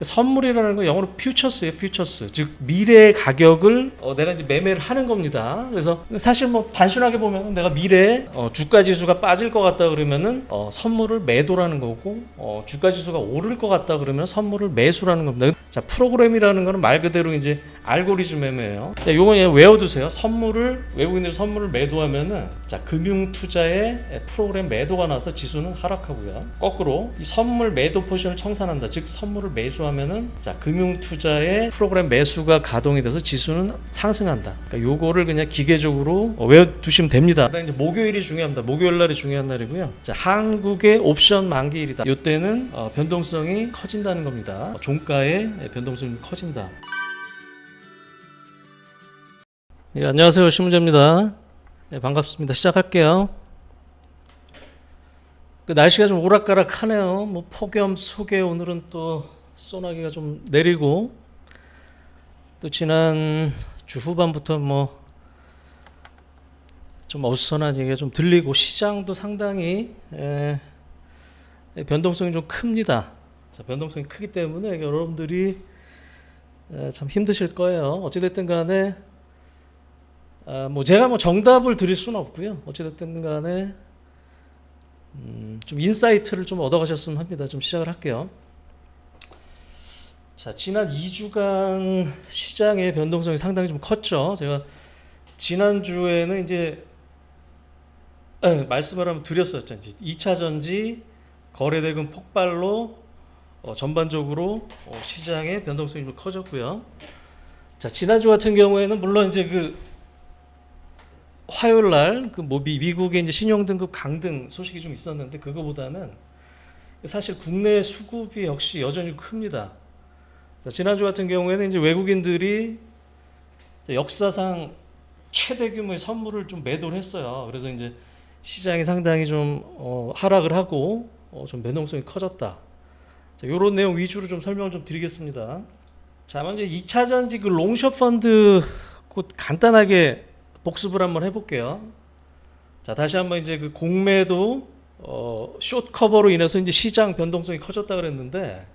선물이라는 건 영어로 퓨처스예요, 퓨처스. 즉 미래의 가격을 내가 이제 매매를 하는 겁니다. 그래서 사실 뭐 단순하게 보면 내가 미래에 주가 지수가 빠질 것 같다 그러면은 선물을 매도라는 거고, 주가 지수가 오를 것 같다 그러면 선물을 매수라는 겁니다. 자, 프로그램이라는 거는 말 그대로 이제 알고리즘 매매예요. 자, 요거 그냥 외워두세요. 외국인들이 선물을 매도하면은, 자, 금융 투자의 프로그램 매도가 나서 지수는 하락하고요. 거꾸로 이 선물 매도 포지션을 청산한다. 즉 선물을 매수하면은, 자, 금융 투자의 프로그램 매수가 가동이 돼서 지수는 상승한다. 그러니까 요거를 그냥 기계적으로 외워두시면 됩니다. 그다음에 이제 목요일이 중요합니다. 목요일 날이 중요한 날이고요. 자, 한국의 옵션 만기일이다. 요때는 변동성이 커진다는 겁니다. 종가의 변동성이 커진다. 예, 안녕하세요, 신문재입니다. 예, 반갑습니다. 시작할게요. 날씨가 좀 오락가락하네요. 뭐 폭염 속에 오늘은 또 소나기가 좀 내리고, 또 지난 주 후반부터 뭐 좀 어수선한 얘기가 좀 들리고, 시장도 상당히 변동성이 좀 큽니다. 자, 변동성이 크기 때문에 여러분들이 참 힘드실 거예요. 어찌됐든 간에 뭐 제가 뭐 정답을 드릴 수는 없고요. 어찌됐든 간에 좀 인사이트를 좀 얻어가셨으면 합니다. 좀 시작을 할게요. 자, 지난 2주간 시장의 변동성이 상당히 좀 컸죠. 제가 지난주에는 이제 말씀을 한번 드렸었죠. 이제 2차 전지 거래대금 폭발로 전반적으로 시장의 변동성이 좀 커졌고요. 자, 지난주 같은 경우에는 물론 이제 그 화요일 날 그 뭐 미국의 이제 신용 등급 강등 소식이 좀 있었는데, 그거보다는 사실 국내 수급이 역시 여전히 큽니다. 자, 지난주 같은 경우에는 이제 외국인들이 역사상 최대 규모의 선물을 좀 매도를 했어요. 그래서 이제 시장이 상당히 좀 하락을 하고 좀 변동성이 커졌다. 자, 이런 내용 위주로 좀 설명을 좀 드리겠습니다. 자, 먼저 2차 전지 그 롱숏 펀드 곧 간단하게 복습을 한번 해볼게요. 자, 다시 한번 이제 그 공매도 숏 커버로 인해서 이제 시장 변동성이 커졌다 그랬는데,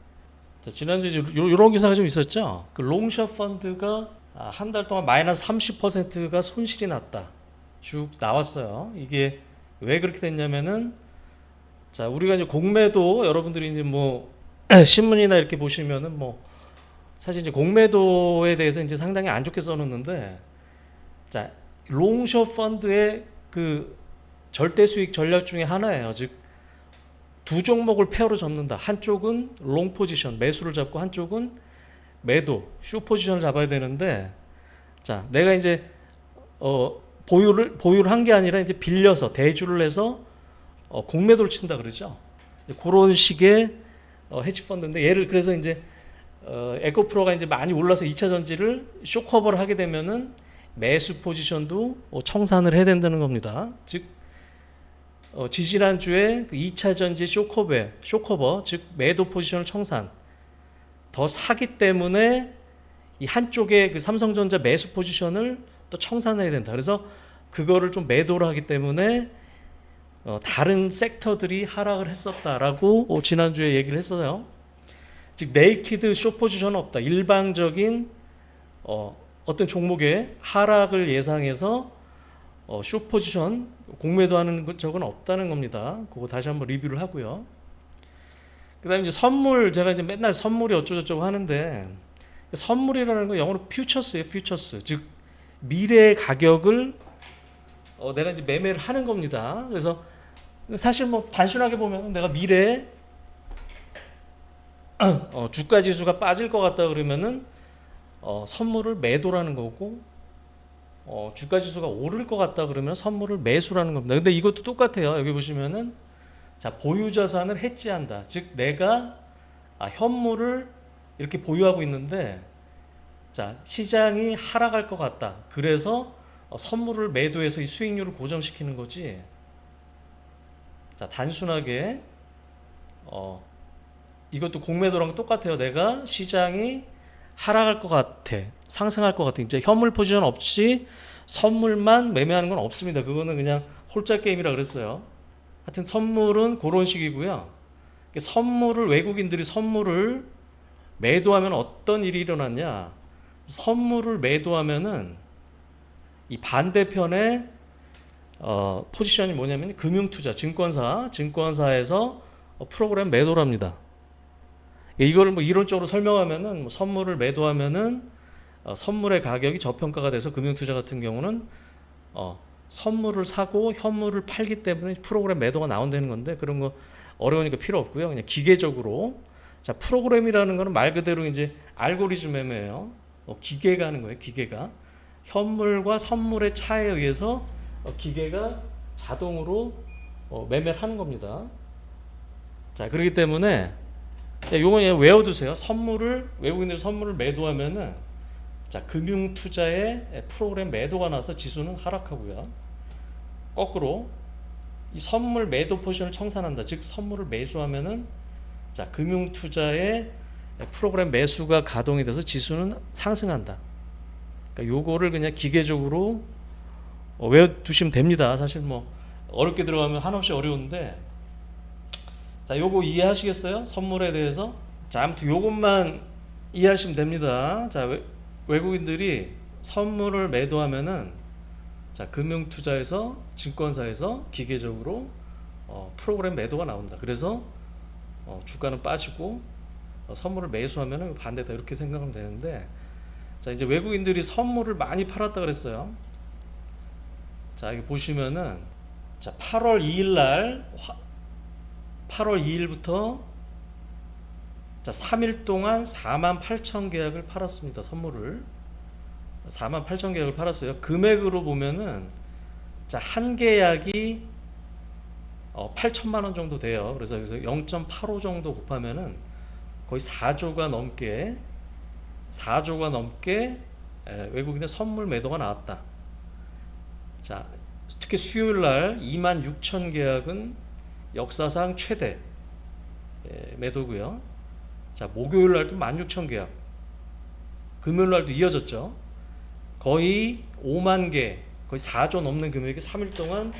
자, 지난주에 이제 이런 기사가 좀 있었죠. 그 롱숏 펀드가 한 달 동안 마이너스 30%가 손실이 났다. 쭉 나왔어요. 이게 왜 그렇게 됐냐면은, 자, 우리가 이제 공매도 여러분들이 이제 뭐 신문이나 이렇게 보시면은 뭐 사실 이제 공매도에 대해서 이제 상당히 안 좋게 써놓는데, 자, 롱숏 펀드의 그 절대 수익 전략 중에 하나예요. 즉, 두 종목을 페어로 접는다. 한쪽은 롱 포지션 매수를 잡고 한쪽은 매도 숏 포지션을 잡아야 되는데, 자, 내가 이제 보유를 한 게 아니라 이제 빌려서 대주를 해서 공매도를 친다 그러죠. 그런 식의 헤지 펀드인데, 얘를 그래서 이제 에코프로가 이제 많이 올라서 2차 전지를 숏 커버를 하게 되면은 매수 포지션도 청산을 해야 된다는 겁니다. 즉, 지지난주에 그 2차 전지 쇼커버, 즉 매도 포지션을 청산, 더 사기 때문에 이 한쪽에 그 삼성전자 매수 포지션을 또 청산해야 된다. 그래서 그거를 좀 매도를 하기 때문에 다른 섹터들이 하락을 했었다라고 지난주에 얘기를 했어요. 즉, 네이키드 숏 포지션은 없다. 일방적인 어떤 종목의 하락을 예상해서 숏 포지션 공매도 하는 적은 없다는 겁니다. 그거 다시 한번 리뷰를 하고요. 그 다음에 이제 선물, 제가 이제 맨날 선물이 어쩌고저쩌고 하는데, 선물이라는 건 영어로 퓨처스예요, 퓨처스. 즉 미래의 가격을 내가 이제 매매를 하는 겁니다. 그래서 사실 뭐 단순하게 보면 내가 미래에 주가 지수가 빠질 것 같다 그러면은 선물을 매도라는 거고, 주가 지수가 오를 것 같다 그러면 선물을 매수라는 겁니다. 근데 이것도 똑같아요. 여기 보시면은, 자, 보유 자산을 해지한다. 즉, 내가 현물을 이렇게 보유하고 있는데, 자, 시장이 하락할 것 같다. 그래서 선물을 매도해서 이 수익률을 고정시키는 거지. 자, 단순하게 이것도 공매도랑 똑같아요. 내가 시장이 하락할 것 같아, 상승할 것 같아, 이제 현물 포지션 없이 선물만 매매하는 건 없습니다. 그거는 그냥 홀짝 게임이라 그랬어요. 하여튼 선물은 그런 식이고요. 외국인들이 선물을 매도하면 어떤 일이 일어났냐? 선물을 매도하면은 이 반대편에 포지션이 뭐냐면 금융투자, 증권사에서 프로그램 매도를 합니다. 이거를 뭐 이론적으로 설명하면은 뭐 선물을 매도하면은 선물의 가격이 저평가가 돼서 금융투자 같은 경우는 선물을 사고 현물을 팔기 때문에 프로그램 매도가 나온다는 건데, 그런 거 어려우니까 필요 없고요. 그냥 기계적으로. 자, 프로그램이라는 거는 말 그대로 이제 알고리즘 매매예요. 기계가 하는 거예요. 기계가 현물과 선물의 차에 의해서 기계가 자동으로 매매를 하는 겁니다. 자, 그렇기 때문에 요거 그냥 외워두세요. 외국인들이 선물을 매도하면은, 자, 금융투자에 프로그램 매도가 나서 지수는 하락하고요. 거꾸로 이 선물 매도 포지션을 청산한다. 즉 선물을 매수하면은, 자, 금융투자에 프로그램 매수가 가동이 돼서 지수는 상승한다. 그러니까 요거를 그냥 기계적으로 외워두시면 됩니다. 사실 뭐 어렵게 들어가면 한없이 어려운데, 자, 요거 이해하시겠어요? 선물에 대해서. 자, 아무튼 요것만 이해하시면 됩니다. 자, 외국인들이 선물을 매도하면은, 자, 금융투자에서 증권사에서 기계적으로 프로그램 매도가 나온다. 그래서 주가는 빠지고 선물을 매수하면은 반대다, 이렇게 생각하면 되는데, 자, 이제 외국인들이 선물을 많이 팔았다 그랬어요. 자, 여기 보시면은, 자, 8월 2일부터 자, 3일 동안 48,000 계약을 팔았습니다. 선물을 48,000 계약을 팔았어요. 금액으로 보면은, 자, 한 계약이 8천만 원 정도 돼요. 그래서 0.85 정도 곱하면은 거의 4조가 넘게 외국인의 선물 매도가 나왔다. 자, 특히 수요일 날 26,000 계약은 역사상 최대 매도고요. 자, 목요일 날도 16,000 계약, 금요일 날도 이어졌죠. 거의 5만 개, 거의 4조 넘는 금액이 3일 동안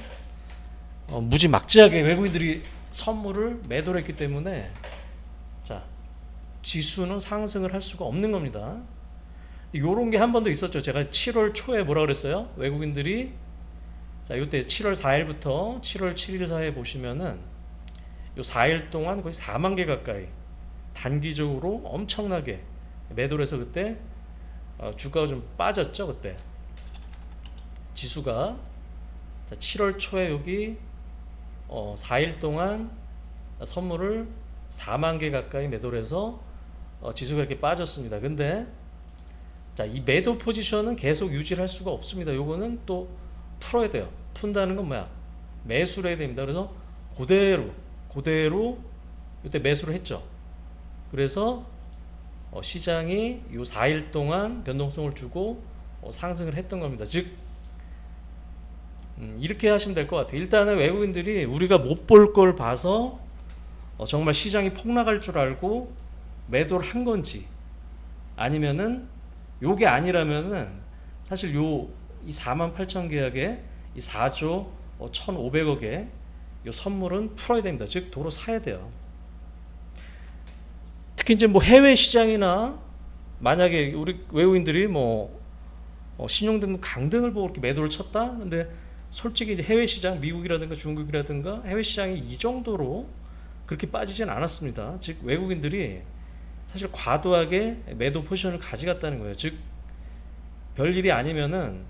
무지막지하게 외국인들이 선물을 매도를 했기 때문에, 자, 지수는 상승을 할 수가 없는 겁니다. 요런 게 한 번 더 있었죠. 제가 7월 초에 뭐라 그랬어요? 외국인들이, 자, 요때 7월 4일부터 7월 7일 사이에 보시면은 요 4일 동안 거의 4만 개 가까이 단기적으로 엄청나게 매도를 해서 그때 주가가 좀 빠졌죠. 그때 지수가. 자, 7월 초에 여기 4일 동안 선물을 4만 개 가까이 매도를 해서 지수가 이렇게 빠졌습니다. 근데, 자, 이 매도 포지션은 계속 유지를 할 수가 없습니다. 요거는 또 풀어야 돼요. 푼다는 건 뭐야? 매수를 해야 됩니다. 그래서 그대로 이때 매수를 했죠. 그래서 시장이 요 4일 동안 변동성을 주고 상승을 했던 겁니다. 즉 이렇게 하시면 될 것 같아요. 일단은 외국인들이 우리가 못 볼 걸 봐서 정말 시장이 폭락할 줄 알고 매도를 한 건지, 아니면은 요게 아니라면은 사실 이 48,000 계약에 이 4조 1,500억의 요 선물은 풀어야 됩니다. 즉 도로 사야 돼요. 특히 이제 뭐 해외 시장이나 만약에 우리 외국인들이 뭐 신용등급 강등을 보고 이렇게 매도를 쳤다. 근데 솔직히 이제 해외 시장, 미국이라든가 중국이라든가 해외 시장이 이 정도로 그렇게 빠지진 않았습니다. 즉 외국인들이 사실 과도하게 매도 포지션을 가져갔다는 거예요. 즉 별일이 아니면은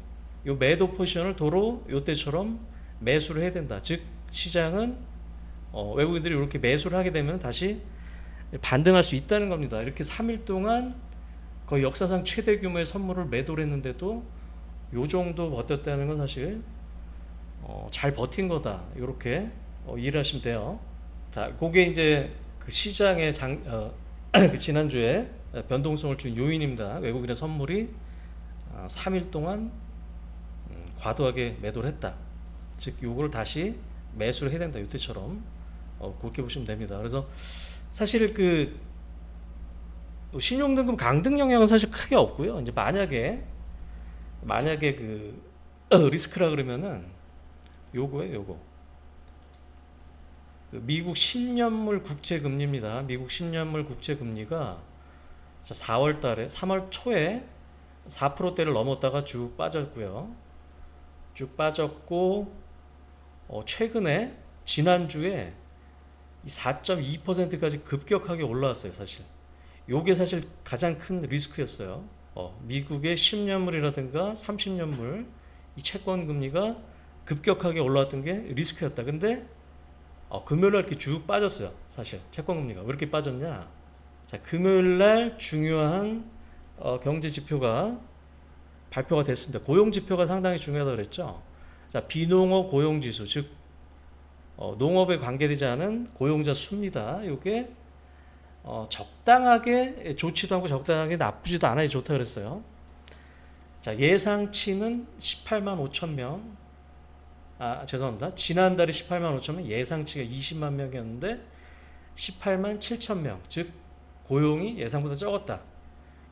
요 매도 포지션을 도로 요때처럼 매수를 해야 된다. 즉 시장은 외국인들이 이렇게 매수를 하게 되면 다시 반등할 수 있다는 겁니다. 이렇게 3일 동안 거의 역사상 최대 규모의 선물을 매도를 했는데도 요 정도 버텼다는 건 사실 잘 버틴 거다. 이렇게 이해를 하시면 돼요. 자, 그게 이제 그 시장의 그 지난주에 변동성을 준 요인입니다. 외국인의 선물이 3일 동안 과도하게 매도를 했다. 즉 요걸 다시 매수를 해야 된다. 이때처럼 그렇게 보시면 됩니다. 그래서 사실 그 신용등급 강등 영향은 사실 크게 없고요. 이제 만약에 그 리스크라 그러면은 요거예요. 요거 그 미국 10년물 국채 금리입니다. 미국 10년물 국채 금리가 자, 4월 달에 3월 초에 4%대를 넘었다가 쭉 빠졌고요. 쭉 빠졌고 최근에 지난주에 4.2%까지 급격하게 올라왔어요, 사실. 요게 사실 가장 큰 리스크였어요. 미국의 10년물이라든가 30년물 이 채권 금리가 급격하게 올라왔던 게 리스크였다. 근데 금요일날 이렇게 쭉 빠졌어요, 사실. 채권 금리가 왜 이렇게 빠졌냐? 자, 금요일날 중요한 경제 지표가 발표가 됐습니다. 고용 지표가 상당히 중요하다고 그랬죠. 자, 비농업 고용 지수, 즉 농업에 관계되지 않은 고용자 수입니다. 이게 적당하게 좋지도 않고 적당하게 나쁘지도 않아야 좋다 그랬어요. 자, 예상치는 18만 5천 명. 죄송합니다. 지난달에 18만 5천 명, 예상치가 20만 명이었는데 18만 7천 명, 즉 고용이 예상보다 적었다.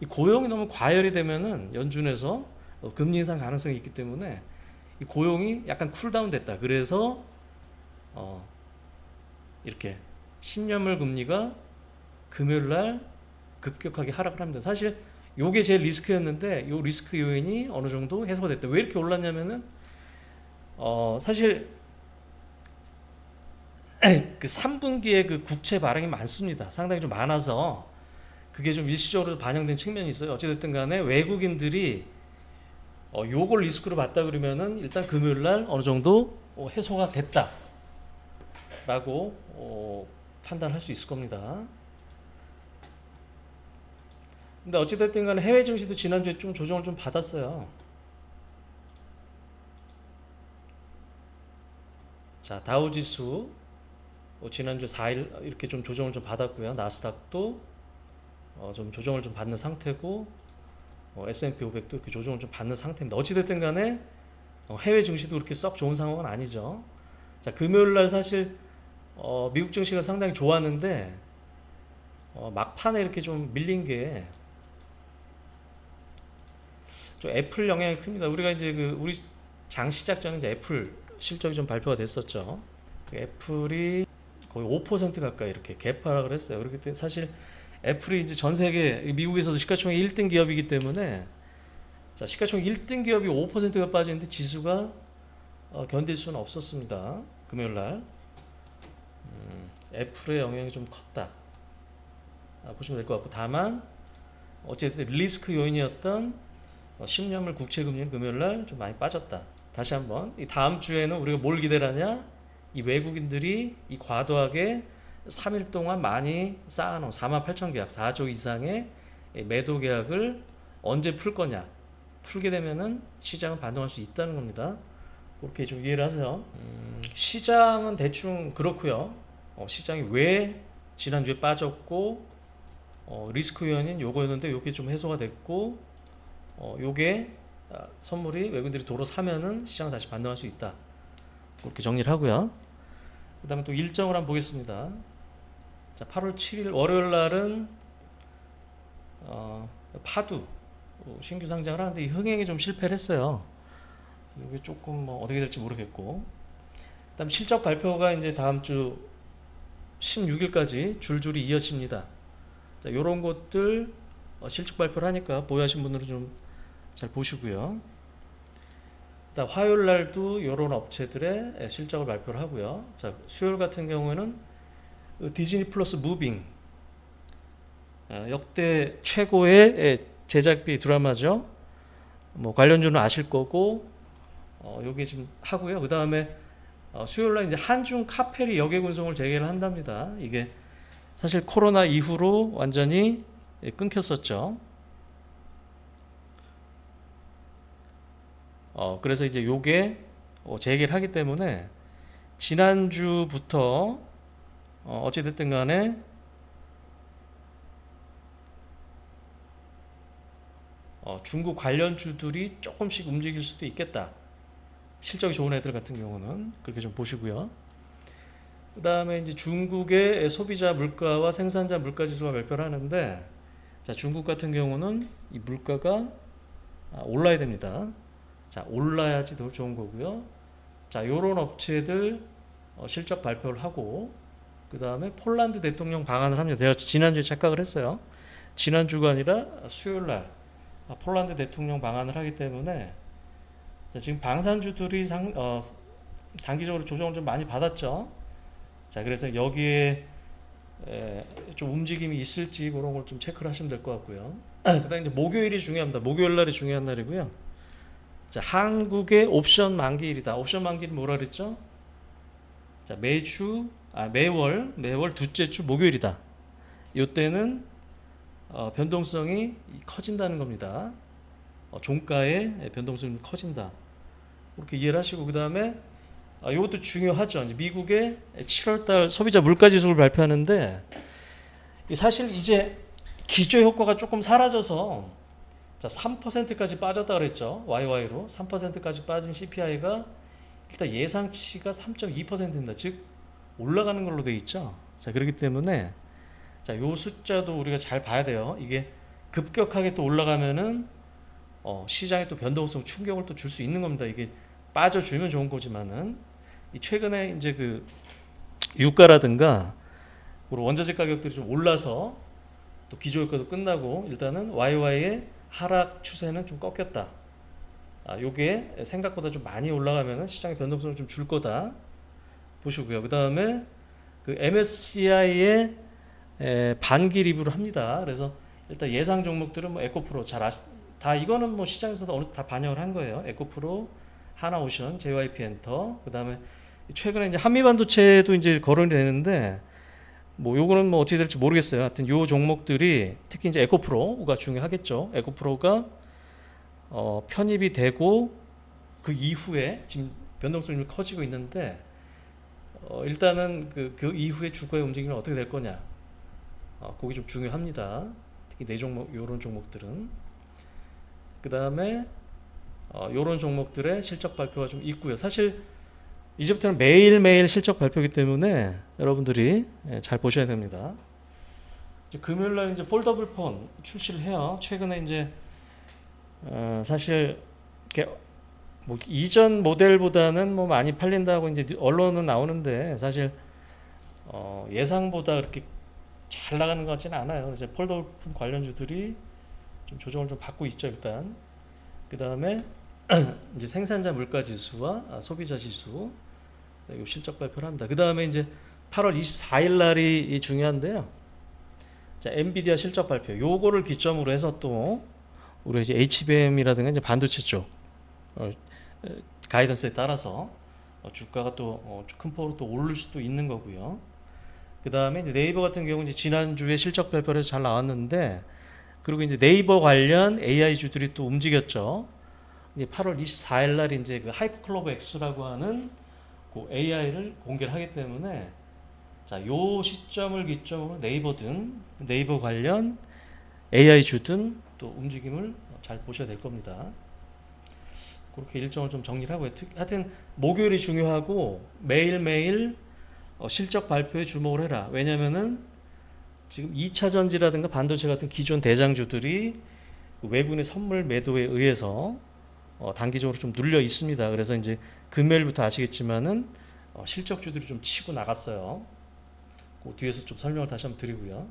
이 고용이 너무 과열이 되면은 연준에서 금리 인상 가능성이 있기 때문에 이 고용이 약간 쿨다운 됐다. 그래서 이렇게 10년물 금리가 금요일 날 급격하게 하락을 합니다. 사실 요게 제일 리스크였는데 요 리스크 요인이 어느 정도 해소가 됐다. 왜 이렇게 올랐냐면은 사실 그 3분기에 그 국채 발행이 많습니다. 상당히 좀 많아서 그게 좀 일시적으로 반영된 측면이 있어요. 어찌됐든 간에 외국인들이 요걸 리스크로 봤다 그러면은 일단 금요일 날 어느 정도 해소가 됐다라고 판단할 수 있을 겁니다. 근데 어찌됐든 간에 해외 증시도 지난주에 좀 조정을 좀 받았어요. 자, 다우지수 지난주 4일 이렇게 좀 조정을 좀 받았고요. 나스닥도 좀 조정을 좀 받는 상태고 S&P 500도 이렇게 조정을 좀 받는 상태입니다. 어찌됐든 간에 해외 증시도 그렇게 썩 좋은 상황은 아니죠. 자, 금요일 날 사실 미국 증시가 상당히 좋았는데 막판에 이렇게 좀 밀린 게 좀 애플 영향이 큽니다. 우리가 이제 우리 장 시작 전에 이제 애플 실적이 좀 발표가 됐었죠. 그 애플이 거의 5% 가까이 이렇게 개파락을 했어요. 그렇기 때문에 사실 애플이 이제 전 세계 미국에서도 시가총액 1등 기업이기 때문에 자, 시가총액 1등 기업이 5%가 빠지는데 지수가 견딜 수는 없었습니다. 금요일 날 애플의 영향이 좀 컸다 보시면 될 것 같고, 다만 어쨌든 리스크 요인이었던 10년물 국채 금리는 금요일 날 좀 많이 빠졌다. 다시 한번 이 다음 주에는 우리가 뭘 기대하냐? 이 외국인들이 이 과도하게 3일 동안 많이 쌓아놓은 4만 8천 계약 4조 이상의 매도 계약을 언제 풀 거냐? 풀게 되면은 시장은 반등할 수 있다는 겁니다. 그렇게 좀 이해를 하세요. 시장은 대충 그렇고요. 시장이 왜 지난주에 빠졌고 리스크 요인인 요거였는데 요게 좀 해소가 됐고 요게 선물이 외국인들이 도로 사면은 시장은 다시 반등할 수 있다. 그렇게 정리를 하고요. 그 다음에 또 일정을 한번 보겠습니다. 자, 8월 7일 월요일 날은 파두 신규 상장을 하는데 이 흥행이 좀 실패를 했어요. 이게 조금 어떻게 될지 모르겠고, 그다음 실적 발표가 이제 다음 주 16일까지 줄줄이 이어집니다. 자, 이런 것들 실적 발표를 하니까 보유하신 분들은 좀 잘 보시고요. 그다음 화요일 날도 이런 업체들의 실적을 발표를 하고요. 자, 수요일 같은 경우에는 디즈니 플러스 무빙 역대 최고의 제작비 드라마죠. 뭐 관련주는 아실 거고 요게 지금 하고요. 그 다음에 수요일 날 이제 한중 카페리 역외 운송을 재개를 한답니다. 이게 사실 코로나 이후로 완전히 끊겼었죠. 그래서 이제 요게 재개를 하기 때문에 지난주부터 어찌됐든 간에 중국 관련주들이 조금씩 움직일 수도 있겠다. 실적이 좋은 애들 같은 경우는 그렇게 좀 보시고요. 그 다음에 이제 중국의 소비자 물가와 생산자 물가 지수가 발표를 하는데, 자, 중국 같은 경우는 이 물가가 올라야 됩니다. 자, 올라야지 더 좋은 거고요. 자, 요런 업체들 실적 발표를 하고, 그 다음에 폴란드 대통령 방한을 합니다. 제가 지난주에 착각을 했어요. 지난주가 아니라 수요일 날 폴란드 대통령 방한을 하기 때문에 자, 지금 방산주들이 단기적으로 조정을 좀 많이 받았죠. 자, 그래서 여기에 좀 움직임이 있을지 그런 걸 좀 체크를 하시면 될 것 같고요. 그다음에 이제 목요일이 중요합니다. 목요일 날이 중요한 날이고요. 자, 한국의 옵션 만기일이다. 옵션 만기일은 뭐라 그랬죠? 자, 매월 둘째 주 목요일이다. 이때는 변동성이 커진다는 겁니다. 종가의 변동성이 커진다. 그렇게 이해를 하시고 그 다음에 이것도 중요하죠. 이제 미국의 7월달 소비자 물가지수를 발표하는데 사실 이제 기저 효과가 조금 사라져서 자 3%까지 빠졌다 그랬죠. YY로 3%까지 빠진 CPI가 일단 예상치가 3.2%입니다. 즉 올라가는 걸로 돼 있죠. 자 그렇기 때문에 자 요 숫자도 우리가 잘 봐야 돼요. 이게 급격하게 또 올라가면은 시장에 또 변동성 충격을 또 줄 수 있는 겁니다. 이게 빠져주면 좋은 거지만은 이 최근에 이제 그 유가라든가 원자재 가격들이 좀 올라서 또 기저효과도 끝나고 일단은 YY의 하락 추세는 좀 꺾였다. 요게 생각보다 좀 많이 올라가면은 시장의 변동성을 좀 줄 거다 보시고요. 그 다음에 그 MSCI의 반기 리뷰를 합니다. 그래서 일단 예상 종목들은 뭐 에코프로 다 이거는 뭐 시장에서도 어느 다 반영을 한 거예요. 에코프로, 하나오션, JYP 엔터, 그 다음에 최근에 이제 한미반도체도 이제 거론이 되는데 뭐 요거는 뭐 어떻게 될지 모르겠어요. 하여튼 요 종목들이 특히 이제 에코프로가 중요하겠죠. 에코프로가 편입이 되고 그 이후에 지금 변동성이 커지고 있는데 일단은 그 이후에 주가의 움직임은 어떻게 될 거냐. 그게 좀 중요합니다. 특히 네 종목 요런 종목들은 그 다음에 요런 종목들의 실적 발표가 좀 있고요. 사실 이제부터는 매일매일 실적 발표이기 때문에 여러분들이 잘 보셔야 됩니다. 이제 금요일날 이제 폴더블 폰 출시를 해요. 최근에 이제 사실 이렇게 뭐 이전 모델보다는 뭐 많이 팔린다고 이제 언론은 나오는데 사실 예상보다 그렇게 잘 나가는 것 같지는 않아요. 이제 폴더블 폰 관련주들이 좀 조정을 좀 받고 있죠 일단. 그 다음에 이제 생산자 물가 지수와 소비자 지수 이 실적 발표를 합니다. 그 다음에 이제 8월 24일 날이 중요한데요. 자, 엔비디아 실적 발표. 요거를 기점으로 해서 또 우리 이제 HBM이라든가 이제 반도체 쪽 가이던스에 따라서 주가가 또 큰 폭으로 또 오를 수도 있는 거고요. 그 다음에 이제 네이버 같은 경우 이제 지난주에 실적 발표를 해서 잘 나왔는데 그리고 이제 네이버 관련 AI 주들이 또 움직였죠. 이제 8월 24일 날 이제 그 하이퍼클로버 X라고 하는 그 AI를 공개를 하기 때문에 자, 요 시점을 기점으로 네이버 관련 AI 주든 또 움직임을 잘 보셔야 될 겁니다. 그렇게 일정을 좀 정리를 하고요. 하여튼 목요일이 중요하고 매일매일 실적 발표에 주목을 해라. 왜냐면은 지금 2차 전지라든가 반도체 같은 기존 대장주들이 외국인의 선물 매도에 의해서 단기적으로 좀 눌려 있습니다. 그래서 이제 금요일부터 아시겠지만은 실적주들이 좀 치고 나갔어요. 그 뒤에서 좀 설명을 다시 한번 드리고요.